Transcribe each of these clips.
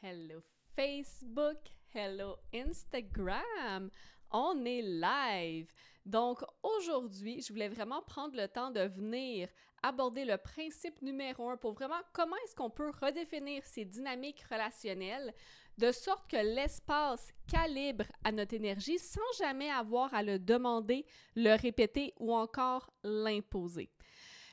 Hello Facebook, hello Instagram, on est live. Donc aujourd'hui, je voulais vraiment prendre le temps de venir aborder le principe numéro 1 pour vraiment comment est-ce qu'on peut redéfinir ces dynamiques relationnelles de sorte que l'espace calibre à notre énergie sans jamais avoir à le demander, le répéter ou encore l'imposer.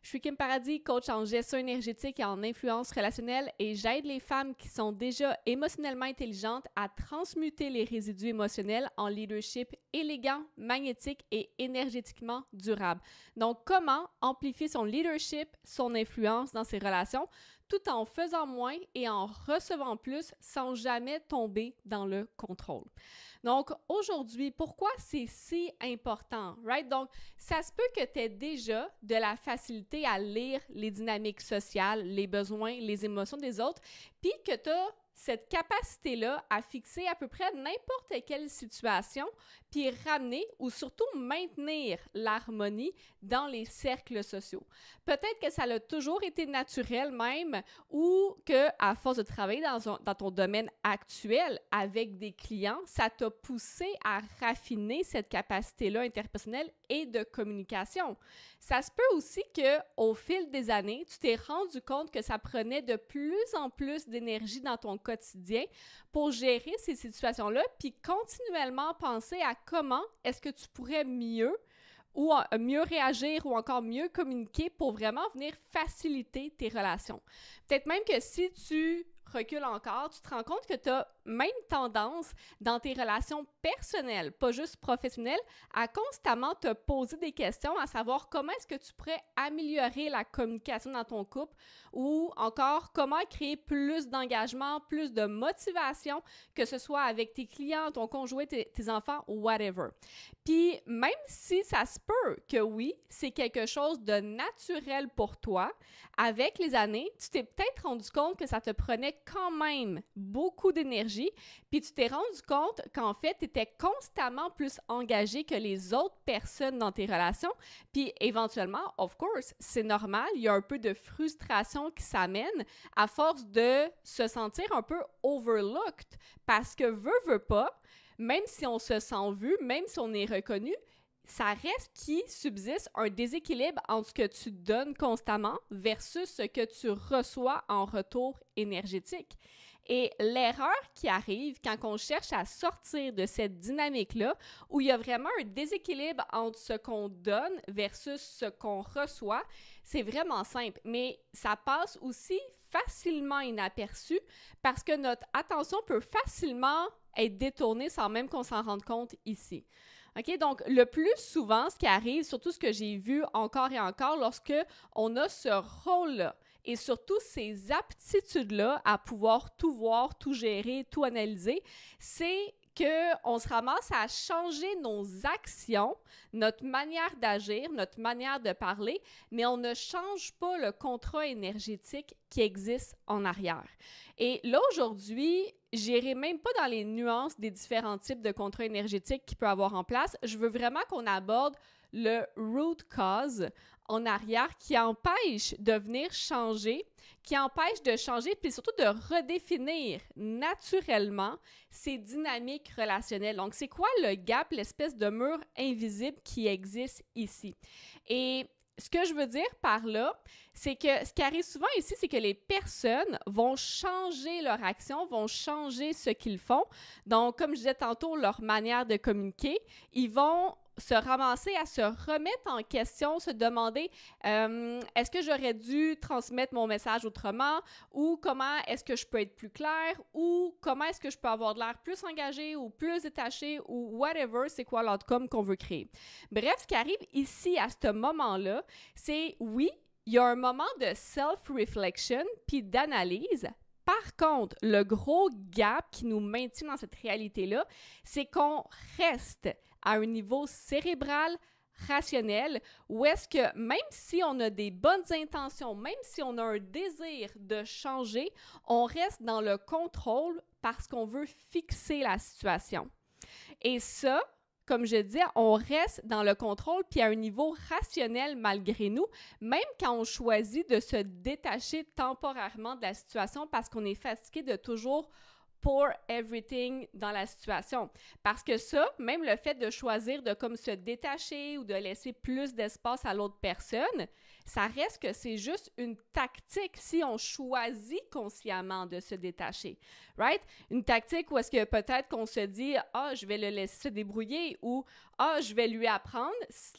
Je suis Kim Paradis, coach en gestion énergétique et en influence relationnelle et j'aide les femmes qui sont déjà émotionnellement intelligentes à transmuter les résidus émotionnels en leadership élégant, magnétique et énergétiquement durable. Donc, comment amplifier son leadership, son influence dans ses relations tout en faisant moins et en recevant plus sans jamais tomber dans le contrôle. Donc, aujourd'hui, pourquoi c'est si important, right? Donc, ça se peut que tu aies déjà de la facilité à lire les dynamiques sociales, les besoins, les émotions des autres, puis que tu as cette capacité-là à fixer à peu près n'importe quelle situation, puis ramener ou surtout maintenir l'harmonie dans les cercles sociaux. Peut-être que ça a toujours été naturel même ou qu'à force de travailler dans ton domaine actuel avec des clients, ça t'a poussé à raffiner cette capacité-là interpersonnelle et de communication. Ça se peut aussi qu'au fil des années, tu t'es rendu compte que ça prenait de plus en plus d'énergie dans ton quotidien pour gérer ces situations-là, puis continuellement penser à comment est-ce que tu pourrais mieux ou mieux réagir ou encore mieux communiquer pour vraiment venir faciliter tes relations. Peut-être même que si tu recules encore, tu te rends compte que tu as même tendance dans tes relations personnelles, pas juste professionnelles, à constamment te poser des questions, à savoir comment est-ce que tu pourrais améliorer la communication dans ton couple ou encore comment créer plus d'engagement, plus de motivation, que ce soit avec tes clients, ton conjoint, tes enfants ou whatever. Puis même si ça se peut que oui, c'est quelque chose de naturel pour toi, avec les années, tu t'es peut-être rendu compte que ça te prenait quand même beaucoup d'énergie, puis tu t'es rendu compte qu'en fait, tu étais constamment plus engagé que les autres personnes dans tes relations, puis éventuellement, of course, c'est normal, il y a un peu de frustration qui s'amène à force de se sentir un peu overlooked, parce que veut pas, même si on se sent vu, même si on est reconnu, ça reste qu'il subsiste un déséquilibre entre ce que tu donnes constamment versus ce que tu reçois en retour énergétique. Et l'erreur qui arrive quand on cherche à sortir de cette dynamique-là, où il y a vraiment un déséquilibre entre ce qu'on donne versus ce qu'on reçoit, c'est vraiment simple. Mais ça passe aussi facilement inaperçu parce que notre attention peut facilement être détournée sans même qu'on s'en rende compte ici. OK? Donc, le plus souvent, ce qui arrive, surtout ce que j'ai vu encore et encore, lorsque on a ce rôle-là et surtout ces aptitudes-là à pouvoir tout voir, tout gérer, tout analyser, c'est qu'on se ramasse à changer nos actions, notre manière d'agir, notre manière de parler, mais on ne change pas le contrat énergétique qui existe en arrière. Et là, aujourd'hui, j'irai même pas dans les nuances des différents types de contrats énergétiques qu'il peut avoir en place. Je veux vraiment qu'on aborde le root cause en arrière qui empêche de venir changer, qui empêche de changer, puis surtout de redéfinir naturellement ces dynamiques relationnelles. Donc, c'est quoi le gap, l'espèce de mur invisible qui existe ici? Et ce que je veux dire par là, c'est que ce qui arrive souvent ici, c'est que les personnes vont changer leur action, vont changer ce qu'ils font. Donc, comme je disais tantôt, leur manière de communiquer, ils vont se ramasser à se remettre en question, se demander est-ce que j'aurais dû transmettre mon message autrement ou comment est-ce que je peux être plus clair ou comment est-ce que je peux avoir de l'air plus engagé ou plus détaché ou whatever, c'est quoi l'outcome qu'on veut créer. Bref, ce qui arrive ici à ce moment-là, c'est oui, il y a un moment de self-reflection puis d'analyse. Par contre, le gros gap qui nous maintient dans cette réalité-là, c'est qu'on reste à un niveau cérébral, rationnel, où est-ce que même si on a des bonnes intentions, même si on a un désir de changer, on reste dans le contrôle parce qu'on veut fixer la situation. Et ça, comme je disais, on reste dans le contrôle puis à un niveau rationnel malgré nous, même quand on choisit de se détacher temporairement de la situation parce qu'on est fatigué de toujours pour everything dans la situation. Parce que ça, même le fait de choisir de comme se détacher ou de laisser plus d'espace à l'autre personne, ça reste que c'est juste une tactique si on choisit consciemment de se détacher, right? Une tactique où est-ce que peut-être qu'on se dit « Ah, je vais le laisser se débrouiller » ou « Ah, je vais lui apprendre /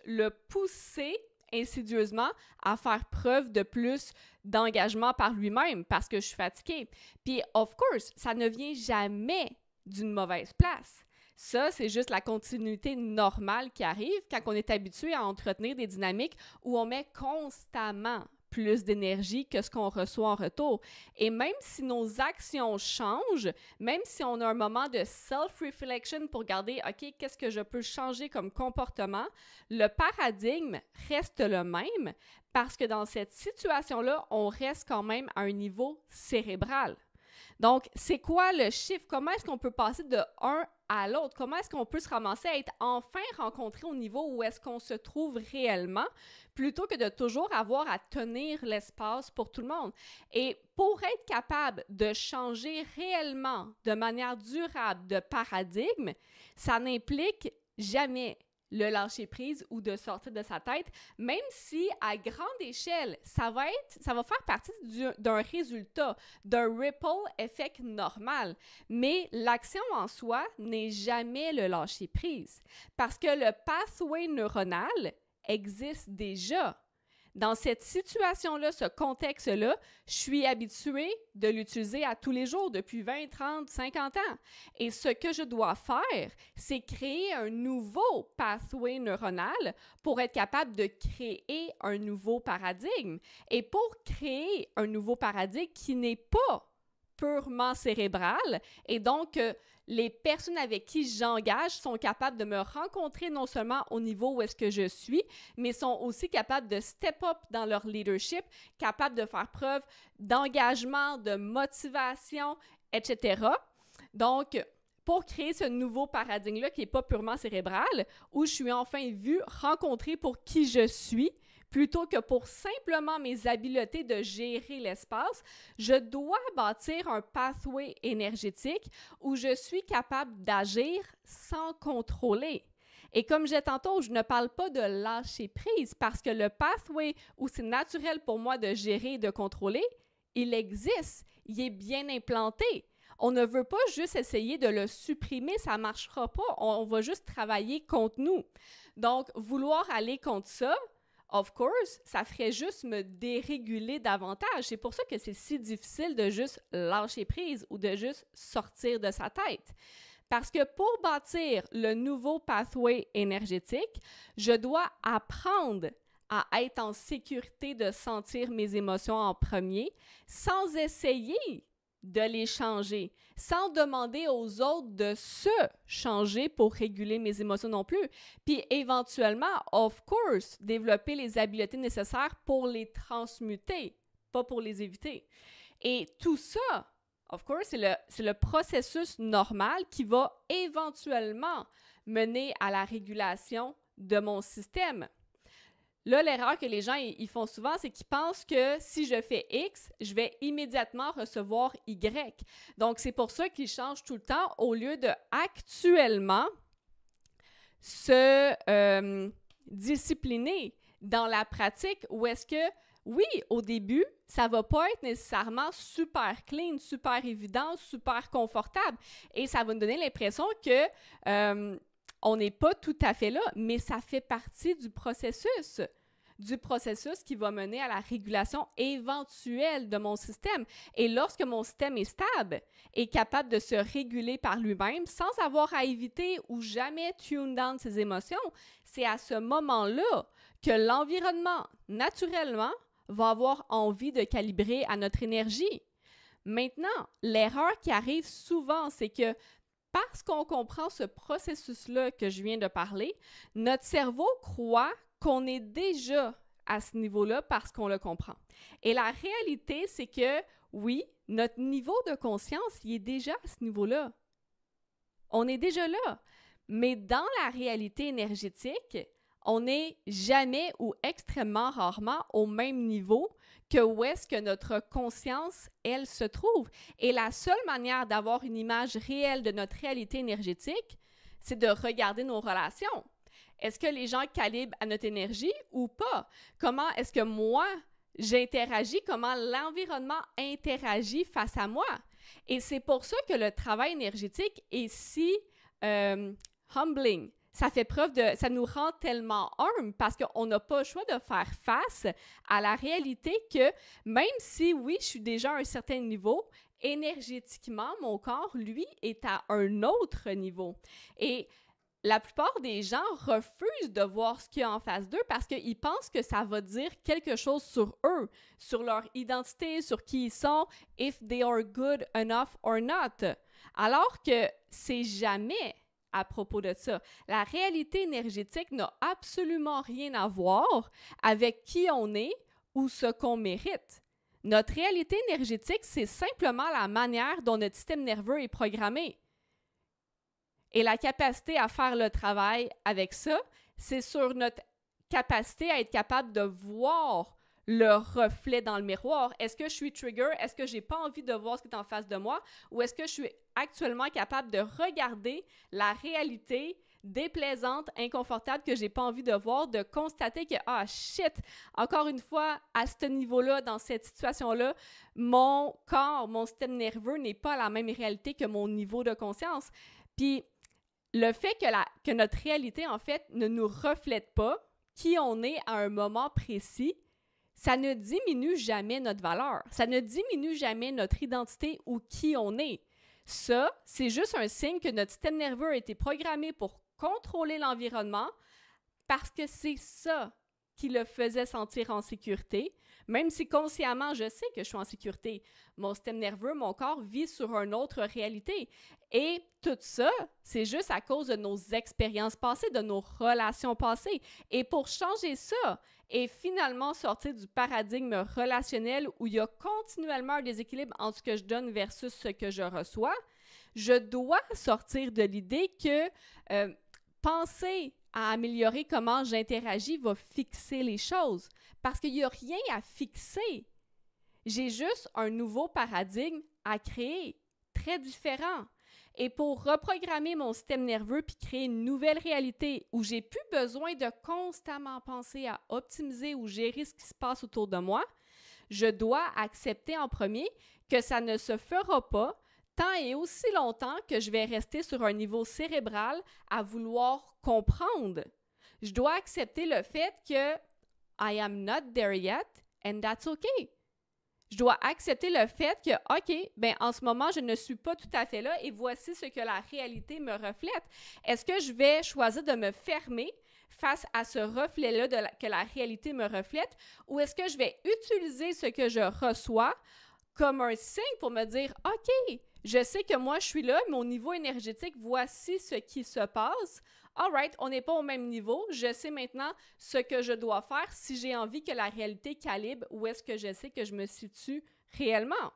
le pousser insidieusement à faire preuve de plus d'engagement par lui-même parce que je suis fatiguée. » Puis, of course, ça ne vient jamais d'une mauvaise place. Ça, c'est juste la continuité normale qui arrive quand on est habitué à entretenir des dynamiques où on met constamment plus d'énergie que ce qu'on reçoit en retour. Et même si nos actions changent, même si on a un moment de self-reflection pour regarder, OK, qu'est-ce que je peux changer comme comportement, le paradigme reste le même parce que dans cette situation-là, on reste quand même à un niveau cérébral. Donc, c'est quoi le chiffre? Comment est-ce qu'on peut passer de un à l'autre? Comment est-ce qu'on peut se ramasser à être enfin rencontré au niveau où est-ce qu'on se trouve réellement, plutôt que de toujours avoir à tenir l'espace pour tout le monde? Et pour être capable de changer réellement, de manière durable, de paradigme, ça n'implique jamais le lâcher-prise ou de sortir de sa tête, même si à grande échelle, ça va faire partie d'un résultat, d'un ripple effect normal. Mais l'action en soi n'est jamais le lâcher-prise parce que le pathway neuronal existe déjà. Dans cette situation-là, ce contexte-là, je suis habituée de l'utiliser à tous les jours depuis 20, 30, 50 ans. Et ce que je dois faire, c'est créer un nouveau pathway neuronal pour être capable de créer un nouveau paradigme. Et pour créer un nouveau paradigme qui n'est pas purement cérébral, et donc les personnes avec qui j'engage sont capables de me rencontrer non seulement au niveau où est-ce que je suis, mais sont aussi capables de step up dans leur leadership, capables de faire preuve d'engagement, de motivation, etc. Donc, pour créer ce nouveau paradigme-là qui n'est pas purement cérébral, où je suis enfin vue, rencontrée pour qui je suis, plutôt que pour simplement mes habiletés de gérer l'espace, je dois bâtir un pathway énergétique où je suis capable d'agir sans contrôler. Et comme j'ai tantôt, je ne parle pas de lâcher prise parce que le pathway où c'est naturel pour moi de gérer et de contrôler, il existe, il est bien implanté. On ne veut pas juste essayer de le supprimer, ça ne marchera pas, on va juste travailler contre nous. Donc, vouloir aller contre ça, of course, ça ferait juste me déréguler davantage. C'est pour ça que c'est si difficile de juste lâcher prise ou de juste sortir de sa tête. Parce que pour bâtir le nouveau pathway énergétique, je dois apprendre à être en sécurité de sentir mes émotions en premier sans essayer de les changer, sans demander aux autres de se changer pour réguler mes émotions non plus. Puis éventuellement, of course, développer les habiletés nécessaires pour les transmuter, pas pour les éviter. Et tout ça, of course, c'est le processus normal qui va éventuellement mener à la régulation de mon système. Là, l'erreur que les gens ils font souvent, c'est qu'ils pensent que si je fais X, je vais immédiatement recevoir Y. Donc, c'est pour ça qu'ils changent tout le temps au lieu de actuellement se discipliner dans la pratique où est-ce que, oui, au début, ça ne va pas être nécessairement super clean, super évident, super confortable. Et ça va nous donner l'impression que on n'est pas tout à fait là, mais ça fait partie du processus qui va mener à la régulation éventuelle de mon système. Et lorsque mon système est stable, est capable de se réguler par lui-même sans avoir à éviter ou jamais tune down ses émotions, c'est à ce moment-là que l'environnement, naturellement, va avoir envie de calibrer à notre énergie. Maintenant, l'erreur qui arrive souvent, c'est que parce qu'on comprend ce processus-là que je viens de parler, notre cerveau croit qu'on est déjà à ce niveau-là parce qu'on le comprend. Et la réalité, c'est que, oui, notre niveau de conscience, il est déjà à ce niveau-là. On est déjà là. Mais dans la réalité énergétique, on n'est jamais ou extrêmement rarement au même niveau que où est-ce que notre conscience, elle, se trouve. Et la seule manière d'avoir une image réelle de notre réalité énergétique, c'est de regarder nos relations. Est-ce que les gens calibrent à notre énergie ou pas? Comment est-ce que moi, j'interagis? Comment l'environnement interagit face à moi? Et c'est pour ça que le travail énergétique est si humbling. Ça fait preuve de, ça nous rend tellement humbles parce qu'on n'a pas le choix de faire face à la réalité que même si, oui, je suis déjà à un certain niveau, énergétiquement, mon corps, lui, est à un autre niveau. Et la plupart des gens refusent de voir ce qu'il y a en face d'eux parce qu'ils pensent que ça va dire quelque chose sur eux, sur leur identité, sur qui ils sont, if they are good enough or not. Alors que c'est jamais à propos de ça. La réalité énergétique n'a absolument rien à voir avec qui on est ou ce qu'on mérite. Notre réalité énergétique, c'est simplement la manière dont notre système nerveux est programmé. Et la capacité à faire le travail avec ça, c'est sur notre capacité à être capable de voir le reflet dans le miroir. Est-ce que je suis trigger? Est-ce que je n'ai pas envie de voir ce qui est en face de moi? Ou est-ce que je suis actuellement capable de regarder la réalité déplaisante, inconfortable que je n'ai pas envie de voir, de constater que, ah shit, encore une fois, à ce niveau-là, dans cette situation-là, mon corps, mon système nerveux n'est pas à la même réalité que mon niveau de conscience. Puis, le fait que notre réalité, en fait, ne nous reflète pas qui on est à un moment précis, ça ne diminue jamais notre valeur. Ça ne diminue jamais notre identité ou qui on est. Ça, c'est juste un signe que notre système nerveux a été programmé pour contrôler l'environnement parce que c'est ça qui le faisait sentir en sécurité, même si consciemment, je sais que je suis en sécurité. Mon système nerveux, mon corps vit sur une autre réalité. Et tout ça, c'est juste à cause de nos expériences passées, de nos relations passées. Et pour changer ça et finalement sortir du paradigme relationnel où il y a continuellement un déséquilibre entre ce que je donne versus ce que je reçois, je dois sortir de l'idée que penser à améliorer comment j'interagis va fixer les choses. Parce qu'il n'y a rien à fixer. J'ai juste un nouveau paradigme à créer, très différent. Et pour reprogrammer mon système nerveux puis créer une nouvelle réalité où j'ai plus besoin de constamment penser à optimiser ou gérer ce qui se passe autour de moi, je dois accepter en premier que ça ne se fera pas tant et aussi longtemps que je vais rester sur un niveau cérébral à vouloir comprendre. Je dois accepter le fait que I am not there yet and that's okay. Je dois accepter le fait que, OK, ben en ce moment, je ne suis pas tout à fait là et voici ce que la réalité me reflète. Est-ce que je vais choisir de me fermer face à ce reflet-là que la réalité me reflète ou est-ce que je vais utiliser ce que je reçois comme un signe pour me dire, OK, je sais que moi, je suis là, mon niveau énergétique, voici ce qui se passe. All right, on n'est pas au même niveau. Je sais maintenant ce que je dois faire si j'ai envie que la réalité calibre où est-ce que je sais que je me situe réellement.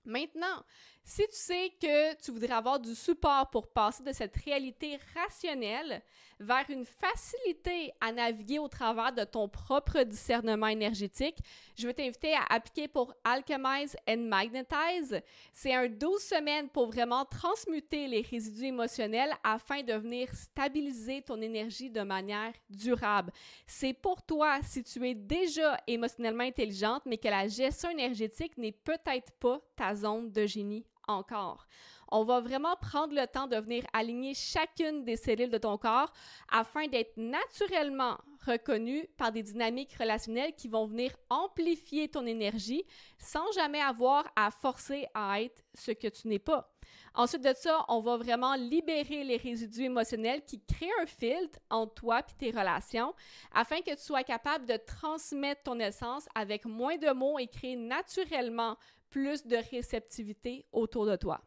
Maintenant, si tu sais que tu voudrais avoir du support pour passer de cette réalité rationnelle vers une facilité à naviguer au travers de ton propre discernement énergétique, je vais t'inviter à appliquer pour Alchemize and Magnetize. C'est un 12 semaines pour vraiment transmuter les résidus émotionnels afin de venir stabiliser ton énergie de manière durable. C'est pour toi si tu es déjà émotionnellement intelligente, mais que la gestion énergétique n'est peut-être pas ta zone de génie encore. On va vraiment prendre le temps de venir aligner chacune des cellules de ton corps afin d'être naturellement reconnu par des dynamiques relationnelles qui vont venir amplifier ton énergie sans jamais avoir à forcer à être ce que tu n'es pas. Ensuite de ça, on va vraiment libérer les résidus émotionnels qui créent un filtre entre toi et tes relations afin que tu sois capable de transmettre ton essence avec moins de mots et créer naturellement plus de réceptivité autour de toi.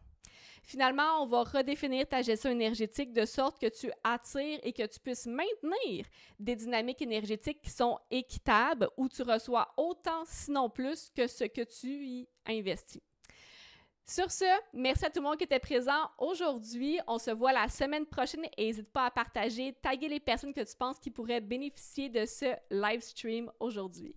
Finalement, on va redéfinir ta gestion énergétique de sorte que tu attires et que tu puisses maintenir des dynamiques énergétiques qui sont équitables où tu reçois autant, sinon plus, que ce que tu y investis. Sur ce, merci à tout le monde qui était présent aujourd'hui. On se voit la semaine prochaine et n'hésite pas à partager, taguer les personnes que tu penses qui pourraient bénéficier de ce live stream aujourd'hui.